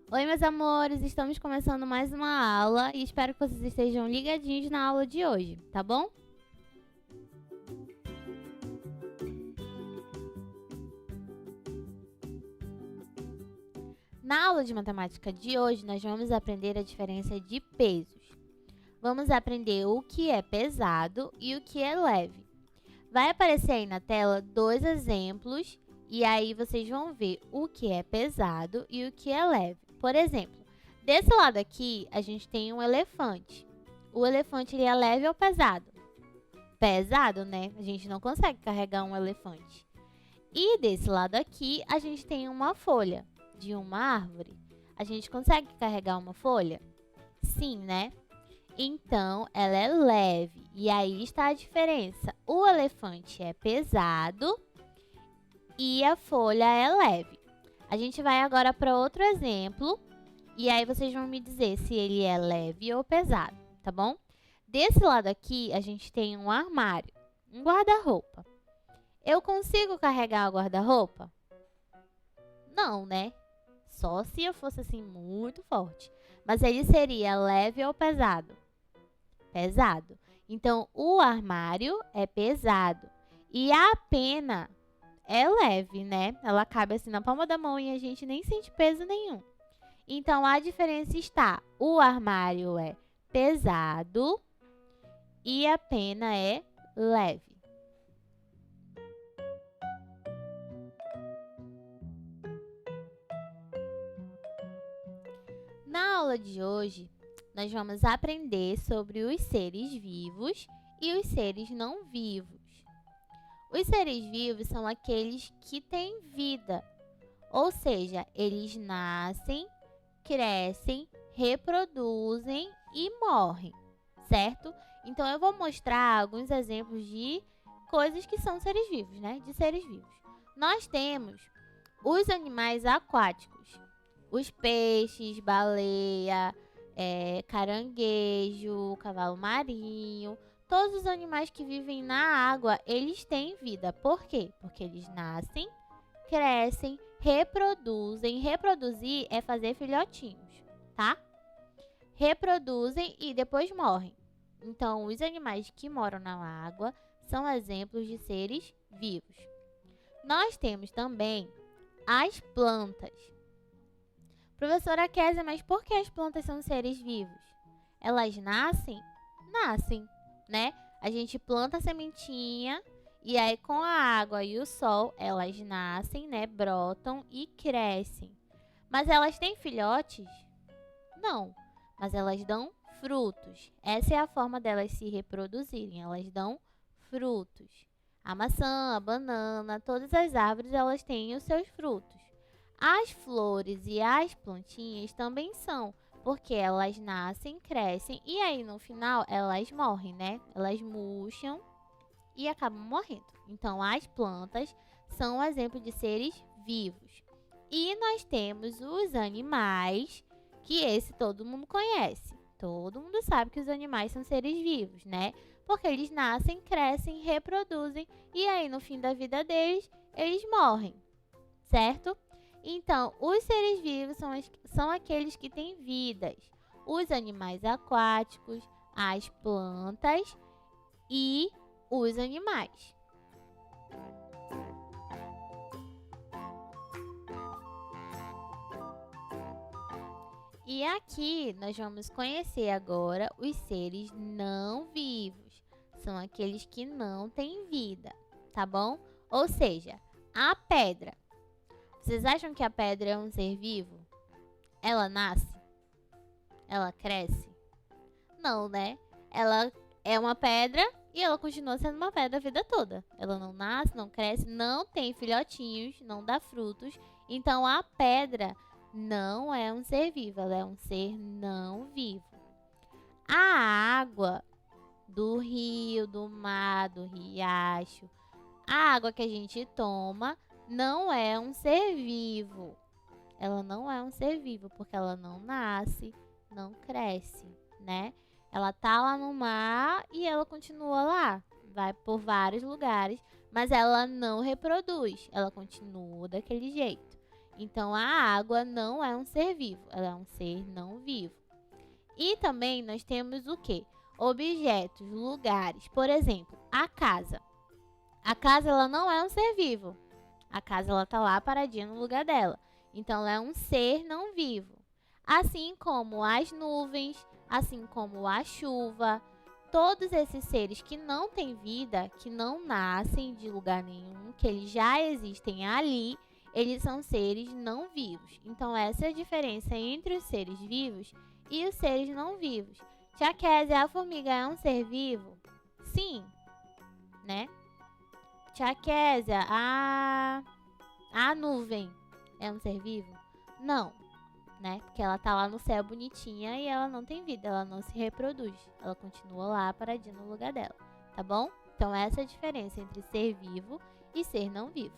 Oi, meus amores, estamos começando mais uma aula e espero que vocês estejam ligadinhos na aula de hoje, tá bom? Na aula de matemática de hoje, nós vamos aprender a diferença de pesos. Vamos aprender o que é pesado e o que é leve. Vai aparecer aí na tela dois exemplos e aí vocês vão ver o que é pesado e o que é leve. Por exemplo, desse lado aqui, a gente tem um elefante. O elefante, ele é leve ou pesado? Pesado, né? A gente não consegue carregar um elefante. E desse lado aqui, a gente tem uma folha de uma árvore. A gente consegue carregar uma folha? Sim, né? Então, ela é leve. E aí está a diferença. O elefante é pesado e a folha é leve. A gente vai agora para outro exemplo. E aí vocês vão me dizer se ele é leve ou pesado, tá bom? Desse lado aqui, a gente tem um armário, um guarda-roupa. Eu consigo carregar o guarda-roupa? Não, né? Só se eu fosse assim muito forte. Mas ele seria leve ou pesado? Pesado. Então, o armário é pesado. E a pena é leve, né? Ela cabe assim na palma da mão e a gente nem sente peso nenhum. Então, a diferença está: o armário é pesado e a pena é leve. Na aula de hoje, nós vamos aprender sobre os seres vivos e os seres não vivos. Os seres vivos são aqueles que têm vida, ou seja, eles nascem, crescem, reproduzem e morrem, certo? Então, eu vou mostrar alguns exemplos de coisas que são seres vivos, né? De seres vivos. Nós temos os animais aquáticos, os peixes, baleia, caranguejo, cavalo marinho. Todos os animais que vivem na água, eles têm vida. Por quê? Porque eles nascem, crescem, reproduzem. Reproduzir é fazer filhotinhos, tá? Reproduzem e depois morrem. Então, os animais que moram na água são exemplos de seres vivos. Nós temos também as plantas. Professora Kézia, mas por que as plantas são seres vivos? Elas nascem? Nascem, né? A gente planta a sementinha e aí com a água e o sol, elas nascem, né? Brotam e crescem. Mas elas têm filhotes? Não, mas elas dão frutos. Essa é a forma delas se reproduzirem, elas dão frutos. A maçã, a banana, todas as árvores, elas têm os seus frutos. As flores e as plantinhas também são, porque elas nascem, crescem e aí no final elas morrem, né? Elas murcham e acabam morrendo. Então, as plantas são um exemplo de seres vivos. E nós temos os animais, que esse todo mundo conhece. Todo mundo sabe que os animais são seres vivos, né? Porque eles nascem, crescem, reproduzem e aí no fim da vida deles, eles morrem, certo? Então, os seres vivos são aqueles que têm vidas. Os animais aquáticos, as plantas e os animais. E aqui nós vamos conhecer agora os seres não vivos. São aqueles que não têm vida, tá bom? Ou seja, a pedra. Vocês acham que a pedra é um ser vivo? Ela nasce? Ela cresce? Não, né? Ela é uma pedra e ela continua sendo uma pedra a vida toda. Ela não nasce, não cresce, não tem filhotinhos, não dá frutos. Então, a pedra não é um ser vivo, ela é um ser não vivo. A água do rio, do mar, do riacho, a água que a gente toma não é um ser vivo. Ela não é um ser vivo porque ela não nasce, não cresce, né? Ela tá lá no mar e ela continua lá, vai por vários lugares, mas ela não reproduz, ela continua daquele jeito. Então, a água não é um ser vivo, ela é um ser não vivo. E também nós temos o quê? Objetos, lugares. Por exemplo, a casa. A casa, ela não é um ser vivo. A casa, ela tá lá paradinha no lugar dela. Então, ela é um ser não vivo. Assim como as nuvens, assim como a chuva, todos esses seres que não têm vida, que não nascem de lugar nenhum, que eles já existem ali, eles são seres não vivos. Então, essa é a diferença entre os seres vivos e os seres não vivos. Tia Kézia, a formiga é um ser vivo? Sim, né? Tia Kézia, a nuvem é um ser vivo? Não, né? Porque ela tá lá no céu bonitinha e ela não tem vida, ela não se reproduz. Ela continua lá paradinha no lugar dela, tá bom? Então essa é a diferença entre ser vivo e ser não vivo.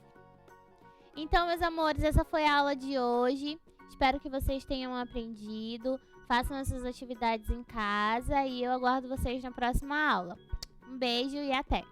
Então, meus amores, essa foi a aula de hoje. Espero que vocês tenham aprendido. Façam as suas atividades em casa e eu aguardo vocês na próxima aula. Um beijo e até!